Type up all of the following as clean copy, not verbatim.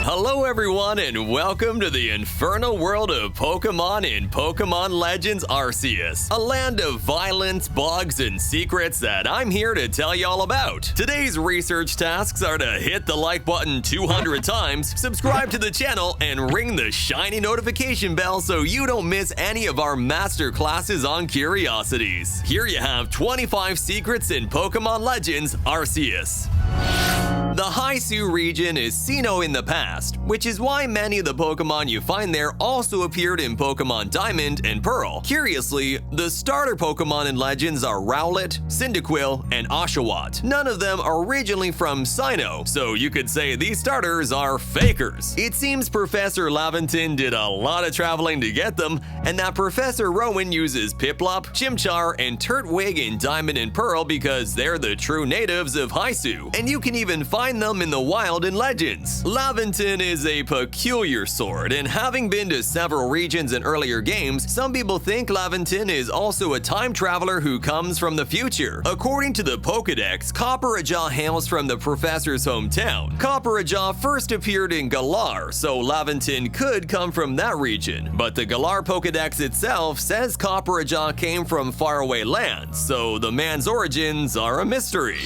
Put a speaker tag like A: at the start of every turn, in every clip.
A: Hello everyone and welcome to the infernal world of Pokemon in Pokémon Legends Arceus, a land of violence, bugs, and secrets that I'm here to tell you all about. Today's research tasks are to hit the like button 200 times, subscribe to the channel, and ring the shiny notification bell so you don't miss any of our master classes on curiosities. Here you have 25 secrets in Pokémon Legends Arceus. The Haisu region is Sinnoh in the past, which is why many of the Pokemon you find there also appeared in Pokemon Diamond and Pearl. Curiously, the starter Pokemon in Legends are Rowlet, Cyndaquil, and Oshawott. None of them are originally from Sinnoh, so you could say these starters are fakers. It seems Professor Laventon did a lot of traveling to get them, and that Professor Rowan uses Piplup, Chimchar, and Turtwig in Diamond and Pearl because they're the true natives of Haisu, and you can even find them in the wild in Legends. Laventon is a peculiar sort, and having been to several regions in earlier games, some people think Laventon is also a time traveler who comes from the future. According to the Pokédex, Copperajah hails from the professor's hometown. Copperajah first appeared in Galar, so Laventon could come from that region, but the Galar Pokédex itself says Copperajah came from faraway lands, so the man's origins are a mystery.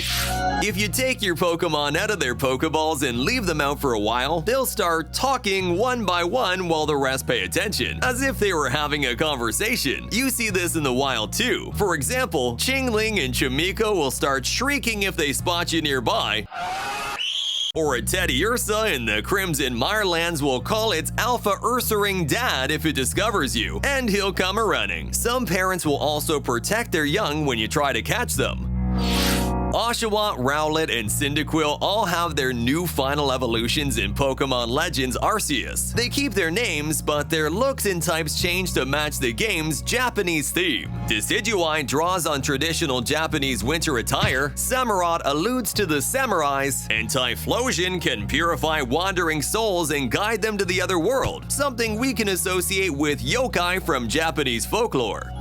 A: If you take your Pokemon out of their Pokeballs and leave them out for a while, they'll start talking one by one while the rest pay attention, as if they were having a conversation. You see this in the wild too. For example, Chingling and Chimiko will start shrieking if they spot you nearby. Or a Teddiursa in the Crimson Mirelands will call its Alpha Ursaring dad if it discovers you, and he'll come a-running. Some parents will also protect their young when you try to catch them. Oshawott, Rowlet, and Cyndaquil all have their new final evolutions in Pokemon Legends Arceus. They keep their names, but their looks and types change to match the game's Japanese theme. Decidueye draws on traditional Japanese winter attire, Samurott alludes to the samurais, and Typhlosion can purify wandering souls and guide them to the other world, something we can associate with yokai from Japanese folklore.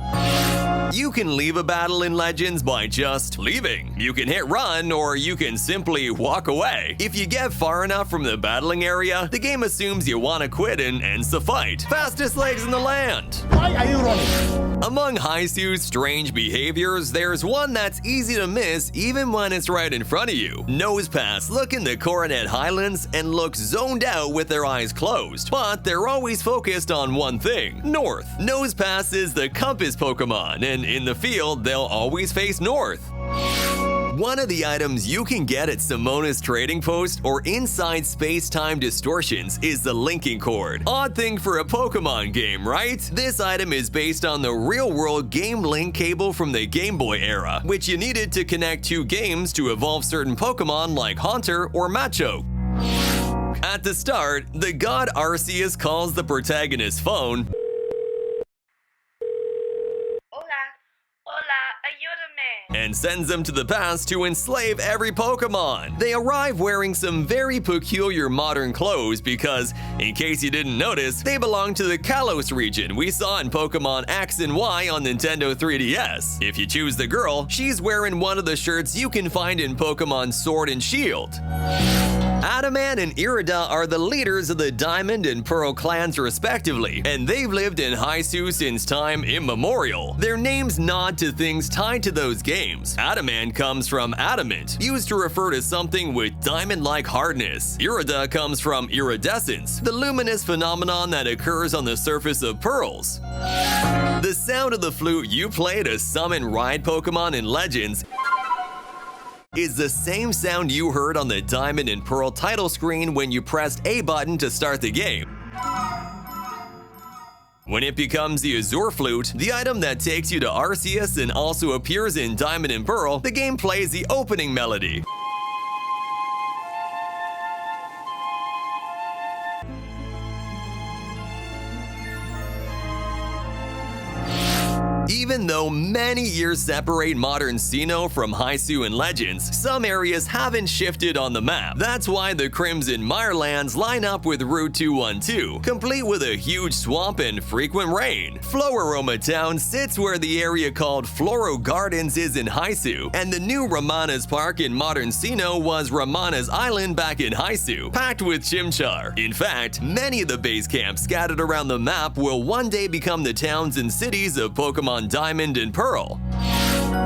A: You can leave a battle in Legends by just leaving. You can hit run, or you can simply walk away. If you get far enough from the battling area, the game assumes you want to quit and ends the fight. Fastest legs in the land!
B: Why are you running?
A: Among Haisu's strange behaviors, there's one that's easy to miss even when it's right in front of you. Nosepass look in the Coronet Highlands and look zoned out with their eyes closed, but they're always focused on one thing: north. Nosepass is the compass Pokemon, and in the field, they'll always face north. One of the items you can get at Simona's trading post or inside space-time distortions is the linking cord. Odd thing for a Pokemon game, right? This item is based on the real-world Game Link cable from the Game Boy era, which you needed to connect two games to evolve certain Pokemon like Haunter or Machoke. At the start, the god Arceus calls the protagonist's phone and sends them to the past to enslave every Pokemon. They arrive wearing some very peculiar modern clothes because, in case you didn't notice, they belong to the Kalos region we saw in Pokemon X and Y on Nintendo 3DS. If you choose the girl, she's wearing one of the shirts you can find in Pokemon Sword and Shield. Adamant and Irida are the leaders of the Diamond and Pearl clans respectively, and they've lived in Haisu since time immemorial. Their names nod to things tied to those games. Adamant comes from adamant, used to refer to something with diamond-like hardness. Irida comes from iridescence, the luminous phenomenon that occurs on the surface of pearls. The sound of the flute you play to summon ride Pokemon in Legends is the same sound you heard on the Diamond and Pearl title screen when you pressed A button to start the game. When it becomes the Azure Flute, the item that takes you to Arceus and also appears in Diamond and Pearl, the game plays the opening melody. Even though many years separate modern Sinnoh from Hisui and Legends, some areas haven't shifted on the map. That's why the Crimson Mirelands line up with Route 212, complete with a huge swamp and frequent rain. Floaroma Town sits where the area called Floro Gardens is in Hisui, and the new Ramana's Park in modern Sinnoh was Ramana's Island back in Hisui, packed with Chimchar. In fact, many of the base camps scattered around the map will one day become the towns and cities of Pokémon Diamond and Pearl.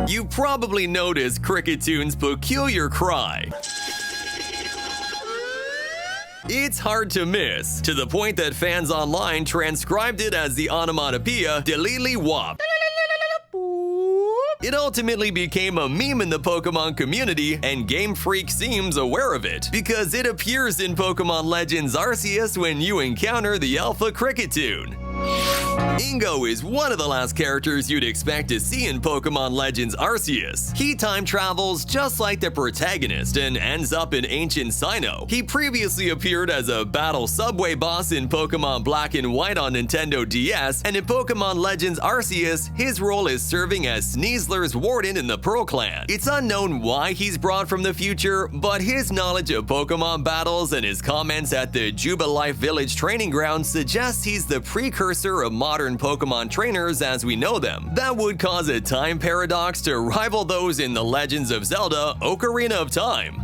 A: You probably noticed Crickettoon's peculiar cry. It's hard to miss, to the point that fans online transcribed it as the onomatopoeia Delili Wop. It ultimately became a meme in the Pokemon community, and Game Freak seems aware of it, because it appears in Pokemon Legends Arceus when you encounter the Alpha Crickettoon. Ingo is one of the last characters you'd expect to see in Pokemon Legends Arceus. He time travels just like the protagonist and ends up in ancient Sinnoh. He previously appeared as a battle subway boss in Pokemon Black and White on Nintendo DS, and in Pokemon Legends Arceus, his role is serving as Sneasler's warden in the Pearl Clan. It's unknown why he's brought from the future, but his knowledge of Pokemon battles and his comments at the Jubilife Village training ground suggests he's the precursor of modern Pokemon trainers as we know them. That would cause a time paradox to rival those in The Legends of Zelda: Ocarina of Time.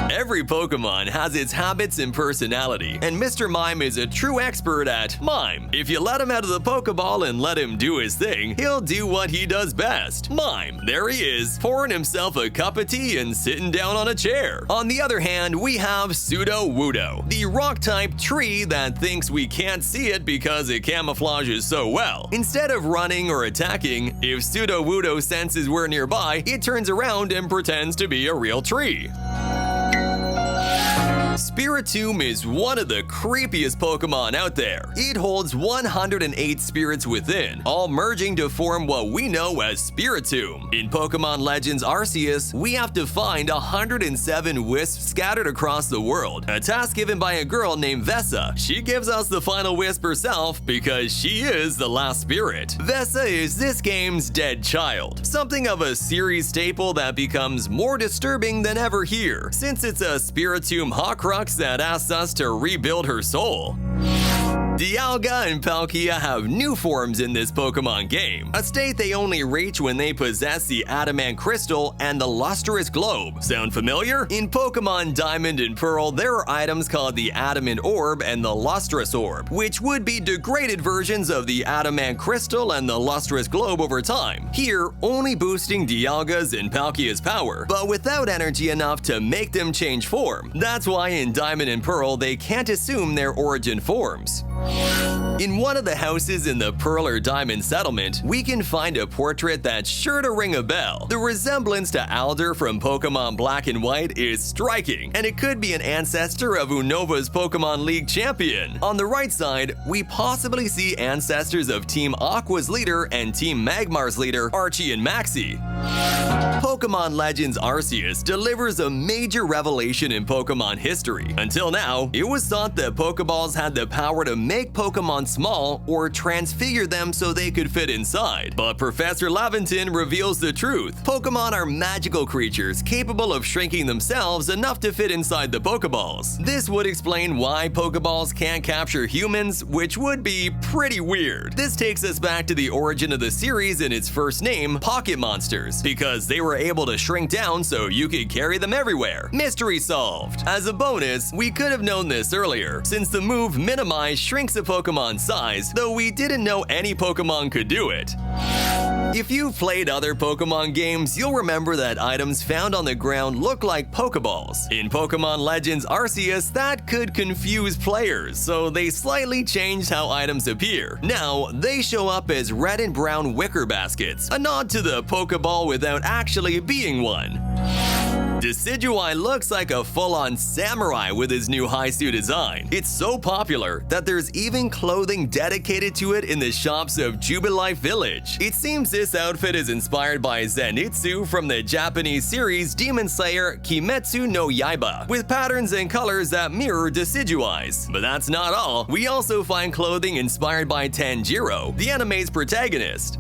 A: Every Pokemon has its habits and personality, and Mr. Mime is a true expert at mime. If you let him out of the Pokeball and let him do his thing, he'll do what he does best. Mime. There he is, pouring himself a cup of tea and sitting down on a chair. On the other hand, we have Sudowoodo, the rock-type tree that thinks we can't see it because it camouflages so well. Instead of running or attacking, if Sudowoodo senses we're nearby, it turns around and pretends to be a real tree. Spiritomb is one of the creepiest Pokemon out there. It holds 108 spirits within, all merging to form what we know as Spiritomb. In Pokemon Legends Arceus, we have to find 107 wisps scattered across the world, a task given by a girl named Vessa. She gives us the final wisp herself because she is the last spirit. Vessa is this game's dead child, something of a series staple that becomes more disturbing than ever here, since it's a Spiritomb Horcrux that asks us to rebuild her soul. Dialga and Palkia have new forms in this Pokemon game, a state they only reach when they possess the Adamant Crystal and the Lustrous Globe. Sound familiar? In Pokemon Diamond and Pearl, there are items called the Adamant Orb and the Lustrous Orb, which would be degraded versions of the Adamant Crystal and the Lustrous Globe over time, here only boosting Dialga's and Palkia's power, but without energy enough to make them change form. That's why in Diamond and Pearl they can't assume their origin forms. In one of the houses in the Pearl or Diamond settlement, we can find a portrait that's sure to ring a bell. The resemblance to Alder from Pokemon Black and White is striking, and it could be an ancestor of Unova's Pokemon League champion. On the right side, we possibly see ancestors of Team Aqua's leader and Team Magmar's leader, Archie and Maxie. Pokemon Legends Arceus delivers a major revelation in Pokemon history. Until now, it was thought that Pokeballs had the power to make Pokemon small or transfigure them so they could fit inside. But Professor Laventon reveals the truth. Pokemon are magical creatures capable of shrinking themselves enough to fit inside the Pokeballs. This would explain why Pokeballs can't capture humans, which would be pretty weird. This takes us back to the origin of the series in its first name, Pocket Monsters, because they were able to shrink down so you could carry them everywhere. Mystery solved. As a bonus, we could have known this earlier, since the move Minimize shrinks a Pokemon's size, though we didn't know any Pokemon could do it. If you've played other Pokemon games, you'll remember that items found on the ground look like Pokeballs. In Pokemon Legends Arceus, that could confuse players, so they slightly changed how items appear. Now, they show up as red and brown wicker baskets, a nod to the Pokeball without actually being one. Decidueye looks like a full-on samurai with his new Hisui design. It's so popular that there's even clothing dedicated to it in the shops of Jubilife Village. It seems this outfit is inspired by Zenitsu from the Japanese series Demon Slayer Kimetsu no Yaiba, with patterns and colors that mirror Decidueye's. But that's not all. We also find clothing inspired by Tanjiro, the anime's protagonist.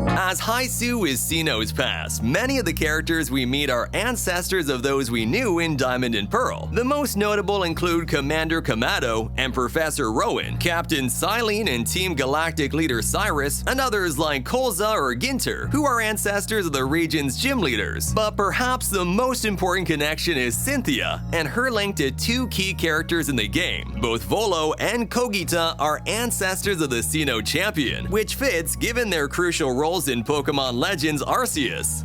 A: As Haisu is Sinnoh's past, many of the characters we meet are ancestors of those we knew in Diamond and Pearl. The most notable include Commander Kamato and Professor Rowan, Captain Silene and Team Galactic leader Cyrus, and others like Kolza or Ginter, who are ancestors of the region's gym leaders. But perhaps the most important connection is Cynthia, and her link to two key characters in the game. Both Volo and Kogita are ancestors of the Sinnoh champion, which fits given their crucial roles in Pokémon Legends Arceus.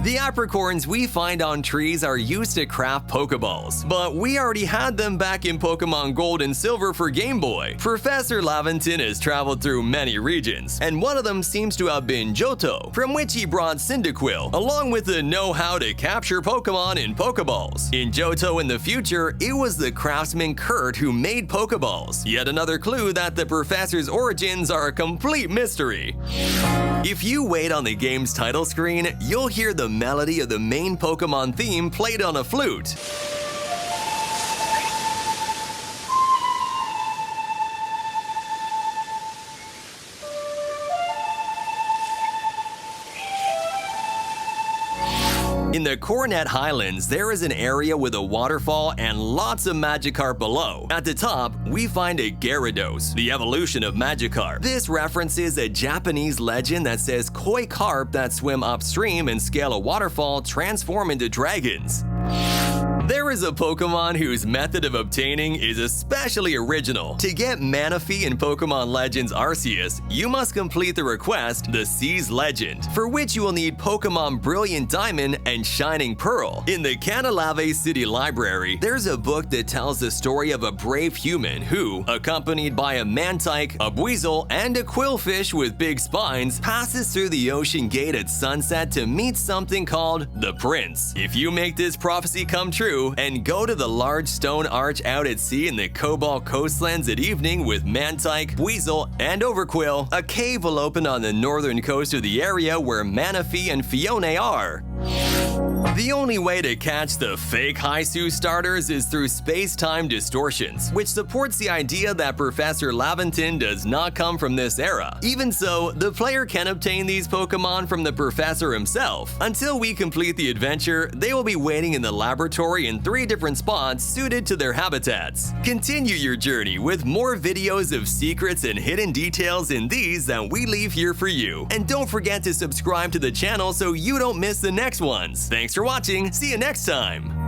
A: The apricorns we find on trees are used to craft Pokeballs, but we already had them back in Pokémon Gold and Silver for Game Boy. Professor Laventon has traveled through many regions, and one of them seems to have been Johto, from which he brought Cyndaquil, along with the know-how to capture Pokémon in Pokeballs. In Johto in the future, it was the craftsman Kurt who made Pokeballs, yet another clue that the professor's origins are a complete mystery. If you wait on the game's title screen, you'll hear the melody of the main Pokémon theme played on a flute. In the Coronet Highlands, there is an area with a waterfall and lots of Magikarp below. At the top, we find a Gyarados, the evolution of Magikarp. This references a Japanese legend that says koi carp that swim upstream and scale a waterfall transform into dragons. There is a Pokémon whose method of obtaining is especially original. To get Manaphy in Pokémon Legends Arceus, you must complete the request, the Sea's Legend, for which you will need Pokémon Brilliant Diamond and Shining Pearl. In the Canalave City Library, there's a book that tells the story of a brave human who, accompanied by a Mantike, a Buizel, and a Quillfish with big spines, passes through the ocean gate at sunset to meet something called the Prince. If you make this prophecy come true, and go to the large stone arch out at sea in the Cobalt Coastlands at evening with Mantike, Buizel, and Overquill, a cave will open on the northern coast of the area where Manaphy and Fione are. The only way to catch the fake Haisu starters is through space-time distortions, which supports the idea that Professor Laventon does not come from this era. Even so, the player can obtain these Pokémon from the Professor himself. Until we complete the adventure, they will be waiting in the laboratory in 3 different spots suited to their habitats. Continue your journey with more videos of secrets and hidden details in these that we leave here for you. And don't forget to subscribe to the channel so you don't miss the next ones. Thanks for watching. See you next time.